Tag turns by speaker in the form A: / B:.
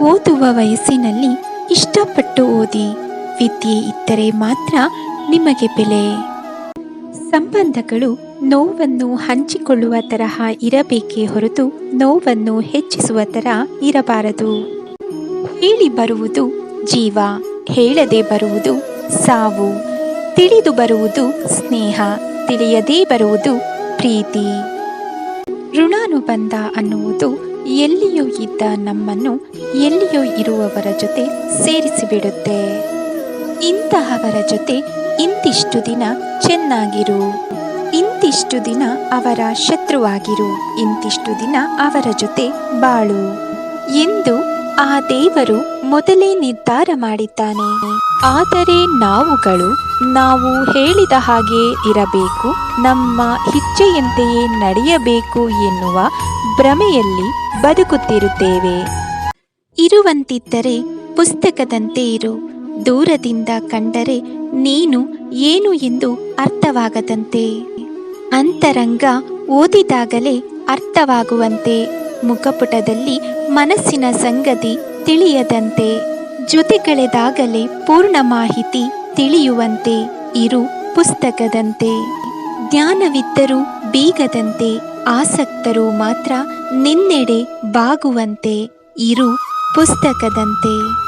A: ಓದುವ ವಯಸ್ಸಿನಲ್ಲಿ ಇಷ್ಟಪಟ್ಟು ಓದಿ. ವಿದ್ಯೆ ಇದ್ದರೆ ಮಾತ್ರ ನಿಮಗೆ ಬೆಲೆ. ಸಂಬಂಧಗಳು ನೋವನ್ನು ಹಂಚಿಕೊಳ್ಳುವ ತರಹ ಇರಬೇಕೇ ಹೊರತು ನೋವನ್ನು ಹೆಚ್ಚಿಸುವ ಥರ ಇರಬಾರದು. ಹೇಳಿ ಬರುವುದು ಜೀವ, ಹೇಳದೆ ಬರುವುದು ಸಾವು. ತಿಳಿದು ಬರುವುದು ಸ್ನೇಹ, ತಿಳಿಯದೇ ಬರುವುದು ಪ್ರೀತಿ. ಋಣಾನುಬಂಧ ಅನ್ನುವುದು ಎಲ್ಲಿಯೂ ಇದ್ದ ನಮ್ಮನ್ನು ಎಲ್ಲಿಯೂ ಇರುವವರ ಜೊತೆ ಸೇರಿಸಿಬಿಡುತ್ತೆ. ಇಂತಹವರ ಜೊತೆ ಇಂತಿಷ್ಟು ದಿನ ಚೆನ್ನಾಗಿರು, ಇಂತಿಷ್ಟು ದಿನ ಅವರ ಶತ್ರುವಾಗಿರು, ಇಂತಿಷ್ಟು ದಿನ ಅವರ ಜೊತೆ ಬಾಳು ಎಂದು ಆ ದೇವರು ಮೊದಲೇ ನಿರ್ಧಾರ ಮಾಡಿದ್ದಾನೆ. ಆದರೆ ನಾವು ಹೇಳಿದ ಹಾಗೆ ಇರಬೇಕು, ನಮ್ಮ ಇಚ್ಛೆಯಂತೆಯೇ ನಡೆಯಬೇಕು ಎನ್ನುವ ಭ್ರಮೆಯಲ್ಲಿ ಬದುಕುತ್ತಿರುತ್ತೇವೆ. ಇರುವಂತಿದ್ದರೆ ಪುಸ್ತಕದಂತೆ ಇರು, ದೂರದಿಂದ ಕಂಡರೆ ನೀನು ಏನು ಎಂದು ಅರ್ಥವಾಗದಂತೆ. ಅಂತರಂಗ ಓದಿದಾಗಲೇ ಅರ್ಥವಾಗುವಂತೆ, ಮುಖಪುಟದಲ್ಲಿ ಮನಸ್ಸಿನ ಸಂಗತಿ ತಿಳಿಯದಂತೆ. ಜೊತೆಗಳೆದಾಗಲೇ ಪೂರ್ಣ ಮಾಹಿತಿ ತಿಳಿಯುವಂತೆ ಇರು ಪುಸ್ತಕದಂತೆ. ಜ್ಞಾನವಿದ್ದರೂ ಬೀಗದಂತೆ, ಆಸಕ್ತರು ಮಾತ್ರ ನಿನ್ನೆಡೆ ಬಾಗುವಂತೆ ಇರು ಪುಸ್ತಕದಂತೆ.